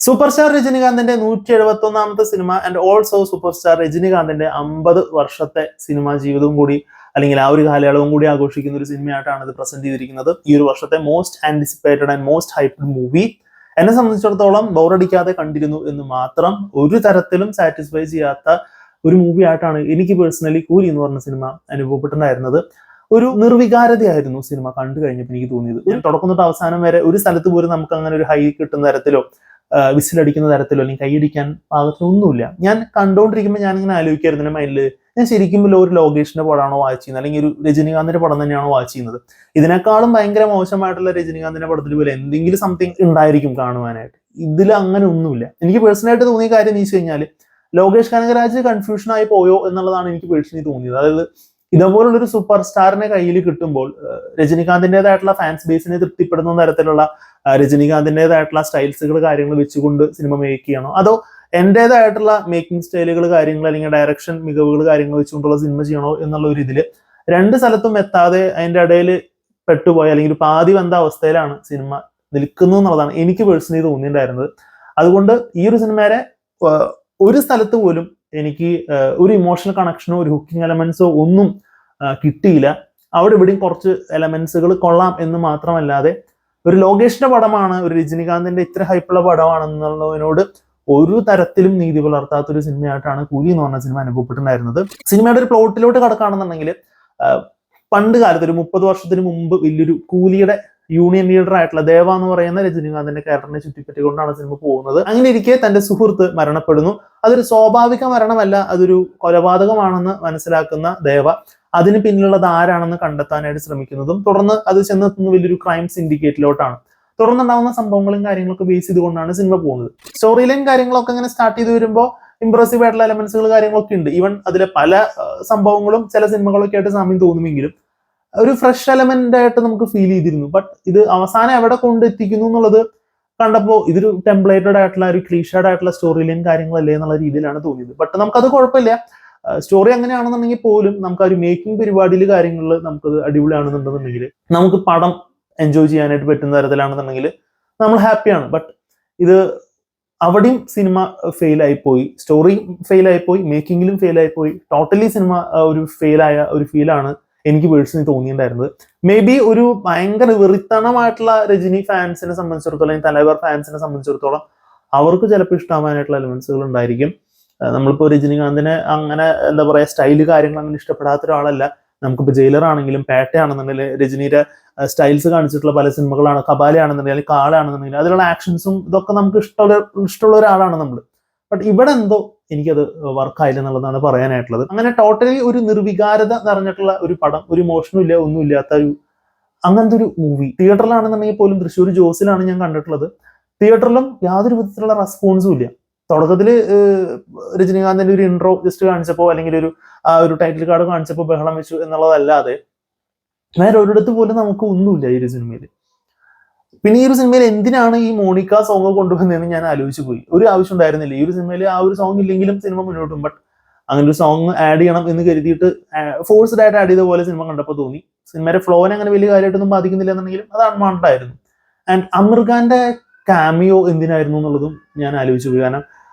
Super star രജനികാന്തിന്റെ 171ാമത്തെ സിനിമ ആൻഡ് ഓൾസോ സൂപ്പർ സ്റ്റാർ രജനികാന്തിന്റെ 50 വർഷത്തെ സിനിമാ ജീവിതവും കൂടി അല്ലെങ്കിൽ ആ ഒരു കാലയളവും കൂടി ആഘോഷിക്കുന്ന ഒരു സിനിമയായിട്ടാണ് ഇത് പ്രസന്റ് ചെയ്തിരിക്കുന്നത്. ഈ ഒരു വർഷത്തെ most anticipated and most hyped movie. എന്നെ സംബന്ധിച്ചിടത്തോളം ബോറടിക്കാതെ കണ്ടിരുന്നു എന്ന് മാത്രം, ഒരു തരത്തിലും സാറ്റിസ്ഫൈ ചെയ്യാത്ത ഒരു മൂവി ആയിട്ടാണ് എനിക്ക് പേഴ്സണലി കൂലി എന്ന് പറഞ്ഞ സിനിമ അനുഭവപ്പെട്ടിട്ടുണ്ടായിരുന്നത്. ഒരു നിർവികാരതയായിരുന്നു സിനിമ കണ്ടു കഴിഞ്ഞപ്പോൾ എനിക്ക് തോന്നിയത്. തുടക്കം തൊട്ട് അവസാനം വരെ ഒരു സ്ഥലത്ത് പോലും നമുക്ക് അങ്ങനെ ഒരു ഹൈ കിട്ടുന്ന തരത്തിലോ വിസിലടിക്കുന്ന തരത്തിലോ അല്ലെങ്കിൽ കൈയടിക്കാൻ പാകത്തിലൊന്നുമില്ല. ഞാൻ കണ്ടുകൊണ്ടിരിക്കുമ്പോൾ ഞാനിങ്ങനെ ആലോചിക്കായിരുന്നു എൻ്റെ മൈൻഡിൽ, ഞാൻ ശരിക്കും ഒരു ലോകേഷിന്റെ പടമാണോ വാച്ച് ചെയ്യുന്നത് അല്ലെങ്കിൽ ഒരു രജനികാന്തിന്റെ പടം തന്നെയാണോ വാച്ച് ചെയ്യുന്നത്? ഇതിനേക്കാളും ഭയങ്കര മോശമായിട്ടുള്ള രജനികാന്തിന്റെ പടത്തിൽ പോലെ എന്തെങ്കിലും സംതിങ് ഉണ്ടായിരിക്കും കാണുവാനായിട്ട്. ഇതിൽ അങ്ങനെ ഒന്നുമില്ല. എനിക്ക് പേഴ്സണലായിട്ട് തോന്നിയ കാര്യം എന്ന് വെച്ച് കഴിഞ്ഞാൽ, ലോകേഷ് കനകരാജ് കൺഫ്യൂഷൻ ആയി പോയോ എന്നുള്ളതാണ് എനിക്ക് പേഴ്സണലി തോന്നിയത്. അതായത് ഇതുപോലുള്ളൊരു സൂപ്പർ സ്റ്റാറിനെ കയ്യിൽ കിട്ടുമ്പോൾ രജനികാന്തിൻ്റെതായിട്ടുള്ള ഫാൻസ് ബേസിനെ തൃപ്തിപ്പെടുന്ന തരത്തിലുള്ള രജനികാന്തിൻ്റെതായിട്ടുള്ള സ്റ്റൈൽസുകൾ കാര്യങ്ങൾ വെച്ചുകൊണ്ട് സിനിമ മേക്ക് ചെയ്യണോ, അതോ എൻ്റെതായിട്ടുള്ള മേക്കിംഗ് സ്റ്റൈലുകൾ കാര്യങ്ങൾ അല്ലെങ്കിൽ ഡയറക്ഷൻ മികവുകൾ കാര്യങ്ങൾ വെച്ചുകൊണ്ടുള്ള സിനിമ ചെയ്യണോ എന്നുള്ള ഒരു ഇതിൽ രണ്ട് സ്ഥലത്തും എത്താതെ അതിൻ്റെ ഇടയിൽ പെട്ടുപോയ അല്ലെങ്കിൽ പാതി വന്ന അവസ്ഥയിലാണ് സിനിമ നിൽക്കുന്നു എന്നുള്ളതാണ് എനിക്ക് പേഴ്സണലി തോന്നിയിട്ടുണ്ടായിരുന്നത്. അതുകൊണ്ട് ഈ ഒരു സിനിമയുടെ ഒരു സ്ഥലത്ത് പോലും എനിക്ക് ഒരു ഇമോഷണൽ കണക്ഷനോ ഒരു ഹുക്കിംഗ് എലമെന്റ്സോ ഒന്നും കിട്ടിയില്ല. അവിടെ ഇവിടെയും കുറച്ച് എലമെന്റ്സുകൾ കൊള്ളാം എന്ന് മാത്രമല്ലാതെ, ഒരു ലോകേഷിന്റെ പടമാണ്, ഒരു രജനികാന്തിന്റെ ഇത്ര ഹൈപ്പുള്ള പടമാണെന്നുള്ളതിനോട് ഒരു തരത്തിലും നീതി പുലർത്താത്തൊരു സിനിമയായിട്ടാണ് കൂലി എന്ന് പറഞ്ഞ സിനിമ അനുഭവപ്പെട്ടിട്ടുണ്ടായിരുന്നത്. സിനിമയുടെ ഒരു പ്ലോട്ടിലോട്ട് കടക്കുകയാണെന്നുണ്ടെങ്കിൽ, പണ്ട് കാലത്ത് ഒരു 30 വർഷത്തിന് മുമ്പ് വലിയൊരു കൂലിയുടെ യൂണിയൻ ലീഡർ ആയിട്ടുള്ള ദേവ എന്ന് പറയുന്ന രജനികാന്തിന്റെ ക്യാരക്ടറിനെ ചുറ്റിപ്പറ്റിക്കൊണ്ടാണ് സിനിമ പോകുന്നത്. അങ്ങനെ ഇരിക്കെ തന്റെ സുഹൃത്ത് മരണപ്പെടുന്നു. അതൊരു സ്വാഭാവിക മരണമല്ല, അതൊരു കൊലപാതകമാണെന്ന് മനസ്സിലാക്കുന്ന ദേവ അതിന് പിന്നിലുള്ളത് ആരാണെന്ന് കണ്ടെത്താനായിട്ട് ശ്രമിക്കുന്നതും തുടർന്ന് അത് ചെന്നെത്തുന്ന വലിയൊരു ക്രൈം സിൻഡിക്കേറ്റിലോട്ടാണ്. തുടർന്നുണ്ടാവുന്ന സംഭവങ്ങളും കാര്യങ്ങളൊക്കെ ബേസ് ചെയ്തുകൊണ്ടാണ് സിനിമ പോകുന്നത്. സ്റ്റോറി ലൈൻ കാര്യങ്ങളൊക്കെ ഇങ്ങനെ സ്റ്റാർട്ട് ചെയ്ത് വരുമ്പോൾ ഇംപ്രസീവ് ആയിട്ടുള്ള എലമെന്റ്സുകൾ കാര്യങ്ങളൊക്കെ ഉണ്ട്. ഈവൻ അതിലെ പല സംഭവങ്ങളും ചില സിനിമകളൊക്കെ ആയിട്ട് സാമ്യം തോന്നുമെങ്കിലും ഒരു ഫ്രഷ് എലമെന്റ് ആയിട്ട് നമുക്ക് ഫീൽ ചെയ്തിരുന്നു. ബട്ട് ഇത് അവസാനം എവിടെ കൊണ്ടെത്തിക്കുന്നു എന്നുള്ളത് കണ്ടപ്പോൾ ഇതൊരു ടെംപ്ലേറ്റഡ് ആയിട്ടുള്ള ഒരു ക്ലീഷേഡ് ആയിട്ടുള്ള സ്റ്റോറി ലൈൻ കാര്യങ്ങളല്ലേ എന്നുള്ള രീതിയിലാണ് തോന്നിയത്. ബട്ട് നമുക്കത് കുഴപ്പമില്ല. സ്റ്റോറി അങ്ങനെയാണെന്നുണ്ടെങ്കിൽ പോലും നമുക്ക് ആ ഒരു മേക്കിംഗ് പരിപാടിയിൽ കാര്യങ്ങളിൽ നമുക്കത് അടിപൊളിയാണെന്നുണ്ടെന്നുണ്ടെങ്കിൽ, നമുക്ക് പടം എൻജോയ് ചെയ്യാനായിട്ട് പറ്റുന്ന തരത്തിലാണെന്നുണ്ടെങ്കിൽ നമ്മൾ ഹാപ്പിയാണ്. ബട്ട് ഇത് അവിടെയും സിനിമ ഫെയിൽ ആയിപ്പോയി, സ്റ്റോറി ഫെയിൽ ആയിപ്പോയി, മേക്കിങ്ങിലും ഫെയിൽ ആയിപ്പോയി. ടോട്ടലി സിനിമ ഒരു ഫെയിലായ ഒരു ഫീലാണ് എനിക്ക് പേഴ്സണലി തോന്നിയിട്ടുണ്ടായിരുന്നത്. മേ ബി ഒരു ഭയങ്കര വെറിത്തണമായിട്ടുള്ള രജനി ഫാൻസിനെ സംബന്ധിച്ചിടത്തോളം അല്ലെങ്കിൽ തലവർ ഫാൻസിനെ സംബന്ധിച്ചിടത്തോളം അവർക്ക് ചിലപ്പോൾ ഇഷ്ടമാകാനായിട്ടുള്ള എലമെന്റ്സുകൾ ഉണ്ടായിരിക്കും. നമ്മളിപ്പോൾ രജനികാന്തിനെ അങ്ങനെ എന്താ പറയുക സ്റ്റൈല് കാര്യങ്ങൾ അങ്ങനെ ഇഷ്ടപ്പെടാത്ത ഒരാളല്ല. നമുക്കിപ്പോൾ ജയിലർ ആണെങ്കിലും പേട്ടയാണെന്നുണ്ടെങ്കിൽ രജനിയുടെ സ്റ്റൈൽസ് കാണിച്ചിട്ടുള്ള പല സിനിമകളാണ്, കബാലയാണെന്നുണ്ടെങ്കിൽ അല്ലെങ്കിൽ കാളാണെന്നുണ്ടെങ്കിൽ അതിലുള്ള ആക്ഷൻസും ഇതൊക്കെ നമുക്ക് ഇഷ്ടമുള്ള ഒരാളാണ് നമ്മൾ. ബട്ട് ഇവിടെ എന്തോ എനിക്കത് വർക്കായില്ല എന്നുള്ളതാണ് പറയാനായിട്ടുള്ളത്. അങ്ങനെ ടോട്ടലി ഒരു നിർവികാരത നിറഞ്ഞിട്ടുള്ള ഒരു പടം, ഒരു ഇമോഷനും ഇല്ല, ഒന്നും ഇല്ലാത്ത ഒരു അങ്ങനത്തെ ഒരു മൂവി. തിയേറ്ററിലാണെന്നുണ്ടെങ്കിൽ പോലും തൃശ്ശൂർ ജോസിലാണ് ഞാൻ കണ്ടിട്ടുള്ളത്. തിയേറ്ററിലും യാതൊരു വിധത്തിലുള്ള റെസ്പോൺസും ഇല്ല. തുടക്കത്തിൽ രജനികാന്തിന്റെ ഒരു ഇൻട്രോ ജസ്റ്റ് കാണിച്ചപ്പോൾ അല്ലെങ്കിൽ ഒരു ടൈറ്റിൽ കാർഡ് കാണിച്ചപ്പോൾ ബഹളം വെച്ചു എന്നുള്ളതല്ലാതെ വേറെ ഒരിടത്ത് പോലും നമുക്ക് ഒന്നുമില്ല ഈ ഒരു സിനിമയിൽ. പിന്നെ ഈ ഒരു സിനിമയിൽ എന്തിനാണ് ഈ മോണിക്ക സോങ് കൊണ്ടുവന്നതെന്ന് ഞാൻ ആലോചിച്ചു പോയി. ഒരു ആവശ്യം ഉണ്ടായിരുന്നില്ല. ഈ ഒരു സിനിമയിൽ ആ ഒരു സോങ് ഇല്ലെങ്കിലും സിനിമ മുന്നോട്ടും. ബട്ട് അങ്ങനെ ഒരു സോങ് ആഡ് ചെയ്യണം എന്ന് കരുതിയിട്ട് ഫോഴ്സ്ഡ് ആയിട്ട് ആഡ് ചെയ്ത പോലെ സിനിമ കണ്ടപ്പോൾ തോന്നി. സിനിമയുടെ ഫ്ലോനെ അങ്ങനെ വലിയ കാര്യമായിട്ടൊന്നും ബാധിക്കുന്നില്ല എന്നുണ്ടെങ്കിലും അത് അൺവാണ്ടഡ് ആയിരുന്നു. ആൻഡ് അമീർ ഖാന്റെ കാമിയോ എന്തിനായിരുന്നു എന്നുള്ളതും ഞാൻ ആലോചിച്ചു പോയി. കാരണം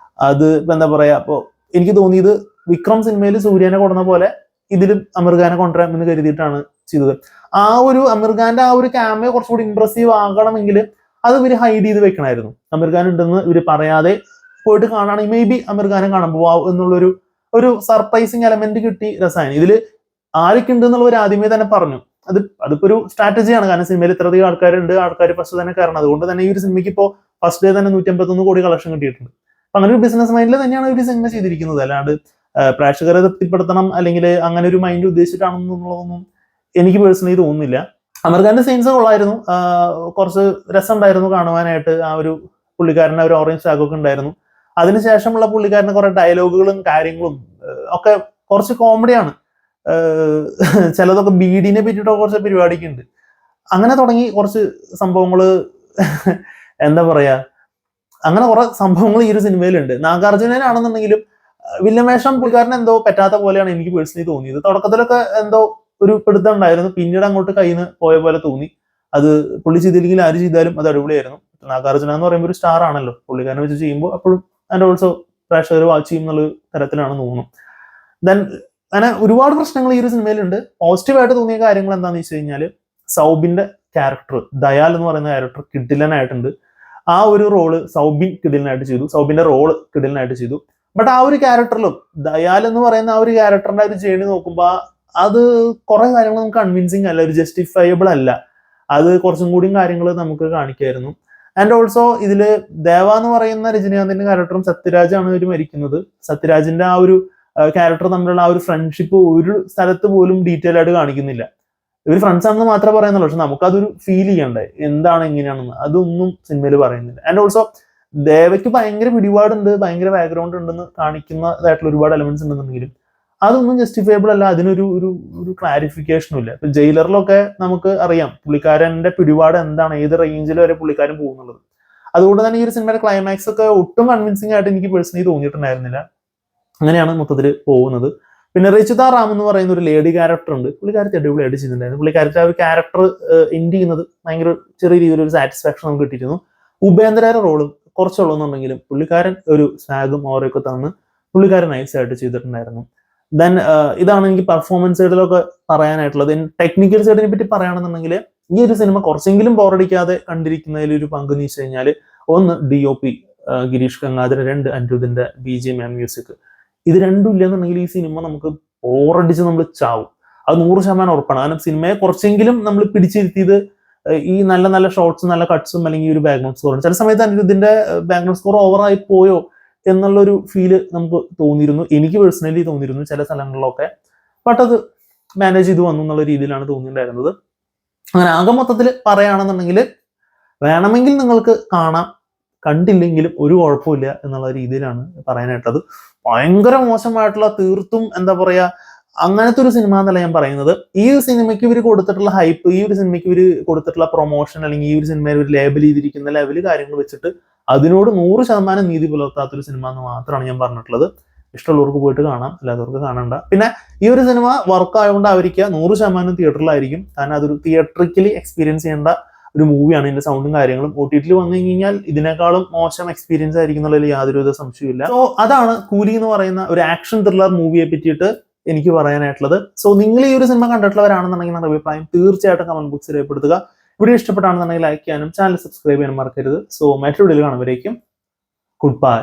അത് ഇപ്പൊ എന്താ പറയാ, അപ്പോൾ എനിക്ക് തോന്നിയത് വിക്രം സിനിമയിൽ സൂര്യനെ കൊണ്ടുവന്ന പോലെ ഇതിലും അമീർ ഖാനെ കൊണ്ടുവരാം എന്ന് കരുതിയിട്ടാണ് ചെയ്തത്. ആ ഒരു അമീർ ഖാന്റെ ആ ഒരു ക്യാമിയോ കുറച്ചുകൂടി ഇംപ്രസീവ് ആകണമെങ്കിൽ അത് ഇവര് ഹൈഡ് ചെയ്ത് വെക്കണമായിരുന്നു. അമീർ ഖാൻ ഉണ്ടെന്ന് ഇവര് പറയാതെ പോയിട്ട് കാണുകയാണെങ്കിൽ മേ ബി അമീർ ഖാനെ കാണാൻ പോവാം എന്നുള്ളൊരു സർപ്രൈസിങ് എലമെന്റ് കിട്ടി രസമാണ്. ഇതിൽ ആരൊക്കെ ഉണ്ട് എന്നുള്ളവർ ആദ്യമേ തന്നെ പറഞ്ഞു. അതിപ്പോ ഒരു സ്ട്രാറ്റജിയാണ്. കാരണം സിനിമയിൽ ഇത്രയധികം ആൾക്കാരുണ്ട്, ആൾക്കാർ ഫസ്റ്റ് തന്നെ കയറണം. അതുകൊണ്ട് തന്നെ ഈ ഒരു സിനിമയ്ക്ക് ഇപ്പോൾ ഫസ്റ്റ് ഡേ തന്നെ 151 കോടി കളക്ഷൻ കിട്ടിയിട്ടുണ്ട്. അപ്പൊ അങ്ങനെ ഒരു ബിസിനസ് മൈൻഡിൽ തന്നെയാണ് ഒരു സിനിമ ചെയ്തിരിക്കുന്നത്. അല്ലാണ്ട് പ്രേക്ഷകരെ തൃപ്തിപ്പെടുത്തണം അല്ലെങ്കിൽ അങ്ങനെ ഒരു മൈൻഡ് ഉദ്ദേശിച്ചിട്ടാണെന്നുള്ളതൊന്നും എനിക്ക് പേഴ്സണലി തോന്നുന്നില്ല. അമീർ ഖാന്റെ സീൻസ് കൊള്ളായിരുന്നു, കുറച്ച് രസമുണ്ടായിരുന്നു കാണുവാനായിട്ട്. ആ ഒരു പുള്ളിക്കാരൻ്റെ ഒരു ഓറഞ്ച് ടാഗൊക്കെ ഉണ്ടായിരുന്നു. അതിനുശേഷമുള്ള പുള്ളിക്കാരൻ്റെ കുറെ ഡയലോഗുകളും കാര്യങ്ങളും ഒക്കെ കുറച്ച് കോമഡിയാണ്. ചിലതൊക്കെ ബീഡിനെ പറ്റിയിട്ടൊക്കെ കുറച്ച് പരിപാടിക്ക് ഉണ്ട്. അങ്ങനെ തുടങ്ങി കുറച്ച് സംഭവങ്ങള് എന്താ പറയാ, അങ്ങനെ കുറെ സംഭവങ്ങൾ ഈ ഒരു സിനിമയിലുണ്ട്. നാഗാർജുനനാണെന്നുണ്ടെങ്കിലും വില്ലമേഷം പുള്ളിക്കാരൻ എന്തോ പറ്റാത്ത പോലെയാണ് എനിക്ക് പേഴ്സണലി തോന്നിയത്. തുടക്കത്തിലൊക്കെ എന്തോ ഒരു പിടുത്തം ഉണ്ടായിരുന്നു, പിന്നീട് അങ്ങോട്ട് കയ്യിൽ നിന്ന് പോയ പോലെ തോന്നി. അത് പുള്ളി ചെയ്തില്ലെങ്കിൽ ആര് ചെയ്താലും അത് അടിപൊളിയായിരുന്നു. നാഗാർജുന എന്ന് പറയുമ്പോൾ ഒരു സ്റ്റാർ ആണല്ലോ, പുള്ളിക്കാരനെ വെച്ച് ചെയ്യുമ്പോൾ അപ്പോഴും ആൻഡ് ഓൾസോ പ്രേക്ഷകർ വാച്ച് ചെയ്യും എന്നുള്ള തരത്തിലാണെന്ന് തോന്നുന്നു. ദെൻ അങ്ങനെ ഒരുപാട് പ്രശ്നങ്ങൾ ഈ ഒരു സിനിമയിലുണ്ട്. പോസിറ്റീവായിട്ട് തോന്നിയ കാര്യങ്ങൾ എന്താണെന്ന് വെച്ച് കഴിഞ്ഞാൽ സൗബിന്റെ ക്യാരക്ടർ, ദയാൽ എന്ന് പറയുന്ന ക്യാരക്ടർ കിടിലനായിട്ടുണ്ട്. ആ ഒരു റോള് സൗബിൻ കിടിലനായിട്ട് ചെയ്തു, സൗബിന്റെ റോള് കിടിലനായിട്ട് ചെയ്തു. ബട്ട് ആ ഒരു ക്യാരക്ടറിലും ദയാൽ എന്ന് പറയുന്ന ആ ഒരു ക്യാരക്ടറിന്റെ ഒരു ജേണി നോക്കുമ്പോൾ അത് കുറെ കാര്യങ്ങൾ നമുക്ക് കൺവിൻസിങ് അല്ല, ഒരു ജസ്റ്റിഫയബിൾ അല്ല. അത് കുറച്ചും കൂടിയും കാര്യങ്ങൾ നമുക്ക് കാണിക്കായിരുന്നു. ആൻഡ് ഓൾസോ ഇതില് ദേവ എന്ന് പറയുന്ന രജനീകാന്തിന്റെ ക്യാരക്ടറും സത്യരാജാണ് ഇവർ മരിക്കുന്നത്. സത്യരാജിന്റെ ആ ഒരു ക്യാരക്ടർ തമ്മിലുള്ള ആ ഒരു ഫ്രണ്ട്ഷിപ്പ് ഒരു സ്ഥലത്ത് പോലും ഡീറ്റെയിൽ ആയിട്ട് കാണിക്കുന്നില്ല. ഇവർ ഫ്രണ്ട്സ് ആണെന്ന് മാത്രമേ പറയുന്നുള്ളൂ, പക്ഷെ നമുക്കതൊരു ഫീൽ ചെയ്യണ്ടേ എന്താണ് എങ്ങനെയാണെന്ന്, അതൊന്നും സിനിമയിൽ പറയുന്നില്ല. ആൻഡ് ഓൾസോ ദേവയ്ക്ക് ഭയങ്കര പിടിപാടുണ്ട്, ഭയങ്കര ബാക്ക്ഗ്രൗണ്ട് ഉണ്ടെന്ന് കാണിക്കുന്നതായിട്ടുള്ള ഒരുപാട് എലമെന്റ്സ് ഉണ്ടെന്നുണ്ടെങ്കിലും അതൊന്നും ജസ്റ്റിഫയബിൾ അല്ല, അതിനൊരു ഒരു ഒരു ക്ലാരിഫിക്കേഷനും ഇല്ല. ഇപ്പൊ ജയിലറിലൊക്കെ നമുക്ക് അറിയാം പുള്ളിക്കാരന്റെ പിടിപാട് എന്താണ്, ഏത് റേഞ്ചിൽ വരെ പുള്ളിക്കാരൻ പോകുന്നുള്ളത്. അതുകൊണ്ട് തന്നെ ഈ ഒരു സിനിമയുടെ ക്ലൈമാക്സ് ഒക്കെ ഒട്ടും കൺവിൻസിംഗ് ആയിട്ട് എനിക്ക് പേഴ്സണലി തോന്നിയിട്ടുണ്ടായിരുന്നില്ല. അങ്ങനെയാണ് മൊത്തത്തിൽ പോകുന്നത്. പിന്നെ റിച്ചിത റാം എന്ന് പറയുന്ന ഒരു ലേഡി ക്യാരക്ടർ ഉണ്ട്, പുള്ളിക്കാരത്തെ അടിപൊളിയായിട്ട് ചെയ്തിട്ടുണ്ടായിരുന്നു. പുള്ളിക്കാരത്തെ ആ ഒരു ക്യാരക്ടർ എൻഡ് ചെയ്യുന്നത് ഭയങ്കര ചെറിയ രീതിയിൽ ഒരു സാറ്റിസ്ഫാക്ഷൻ നമുക്ക് കിട്ടിയിരുന്നു. ഉപേന്ദ്രയുടെ റോളും കുറച്ചുള്ളൂന്നുണ്ടെങ്കിലും പുള്ളിക്കാരൻ ഒരു സ്വാഗും ഓരൊക്കെ തന്ന് പുള്ളിക്കാരൻ നൈസായിട്ട് ചെയ്തിട്ടുണ്ടായിരുന്നു. ദെൻ ഇതാണ് എനിക്ക് പെർഫോമൻസ് സൈഡിലൊക്കെ പറയാനായിട്ടുള്ളത്. ടെക്നിക്കൽ സൈഡിനെ പറ്റി പറയുകയാണെന്നുണ്ടെങ്കിൽ ഈ ഒരു സിനിമ കുറച്ചെങ്കിലും ബോറടിക്കാതെ കണ്ടിരിക്കുന്നതിൽ ഒരു പങ്ക് എന്ന് വെച്ച് കഴിഞ്ഞാൽ ഒന്ന് DOP Girish Gangadharan, 2 അനിരുദ്ധിന്റെ BGM and music. ഇത് രണ്ടും ഇല്ലെന്നുണ്ടെങ്കിൽ ഈ സിനിമ നമുക്ക് ബോറടിച്ച് നമ്മൾ ചാവും, അത് 100% ഉറപ്പാണ്. കാരണം സിനിമയെ കുറച്ചെങ്കിലും നമ്മൾ പിടിച്ചിരുത്തിയത് ഈ നല്ല നല്ല ഷോട്ട്സും നല്ല കട്ട്സും അല്ലെങ്കിൽ ഒരു ബാക്ക്ഗ്രൗണ്ട് സ്കോറും. ചില സമയത്ത് അനിരുദ്ധിന്റെ ബാക്ക്ഗ്രൗണ്ട് സ്കോർ ഓവറായി പോയോ എന്നുള്ളൊരു ഫീല് നമുക്ക് തോന്നിയിരുന്നു, എനിക്ക് പേഴ്സണലി തോന്നിയിരുന്നു ചില സ്ഥലങ്ങളിലൊക്കെ. ബട്ട് അത് മാനേജ് ചെയ്ത് വന്നു എന്നുള്ള രീതിയിലാണ് തോന്നിയിട്ടുണ്ടായിരുന്നത്. അങ്ങനെ ആകെ മൊത്തത്തിൽ പറയുകയാണെന്നുണ്ടെങ്കിൽ വേണമെങ്കിൽ നിങ്ങൾക്ക് കാണാം, കണ്ടില്ലെങ്കിലും ഒരു കുഴപ്പമില്ല എന്നുള്ള രീതിയിലാണ് പറയാനായിട്ടത്. ഭയങ്കര മോശമായിട്ടുള്ള, തീർത്തും എന്താ പറയാ, അങ്ങനത്തെ ഒരു സിനിമ എന്നല്ല ഞാൻ പറയുന്നത്. ഈ ഒരു സിനിമയ്ക്ക് ഇവർ കൊടുത്തിട്ടുള്ള ഹൈപ്പ്, ഈ ഒരു സിനിമയ്ക്ക് ഇവർ കൊടുത്തിട്ടുള്ള പ്രൊമോഷൻ, അല്ലെങ്കിൽ ഈ ഒരു സിനിമയിൽ ഒരു ലേബൽ ചെയ്തിരിക്കുന്ന ലെവല് കാര്യങ്ങൾ വെച്ചിട്ട് അതിനോട് 100% നീതി പുലർത്താത്തൊരു സിനിമ എന്ന് മാത്രമാണ് ഞാൻ പറഞ്ഞിട്ടുള്ളത്. ഇഷ്ടമുള്ളവർക്ക് പോയിട്ട് കാണാം, അല്ലാത്തവർക്ക് കാണണ്ട. പിന്നെ ഈ ഒരു സിനിമ വർക്ക് ആയതുകൊണ്ട് അവർക്ക് 100% തിയേറ്ററിലായിരിക്കും, കാരണം അതൊരു തിയേറ്ററിക്കലി എക്സ്പീരിയൻസ് ചെയ്യേണ്ട ഒരു മൂവിയാണ്. ഇതിന്റെ സൗണ്ടും കാര്യങ്ങളും OTT വന്നു കഴിഞ്ഞാൽ ഇതിനേക്കാളും മോശം എക്സ്പീരിയൻസ് ആയിരിക്കും എന്നുള്ളതിൽ യാതൊരുവിധ സംശയമില്ല. സോ അതാണ് കൂലി എന്ന് പറയുന്ന ഒരു ആക്ഷൻ ത്രില്ലർ മൂവിയെ പറ്റിയിട്ട് എനിക്ക് പറയാനായിട്ടുള്ളത്. സോ നിങ്ങൾ ഈ ഒരു സിനിമ കണ്ടിട്ടുള്ളവരാണെന്നുണ്ടെങ്കിൽ നിങ്ങളുടെ അഭിപ്രായം തീർച്ചയായിട്ടും കമന്റ് ബോക്സിൽ രേഖപ്പെടുത്തുക. വീഡിയോ ഇഷ്ടപ്പെട്ടാണെന്നുണ്ടെങ്കിൽ ലൈക്ക് ചെയ്യാനും ചാനൽ സബ്സ്ക്രൈബ് ചെയ്യാനും മറക്കരുത്. സോ മറ്റൊരു വീഡിയോയിൽ കാണുമ്പോഴേക്കും ഗുഡ് ബൈ.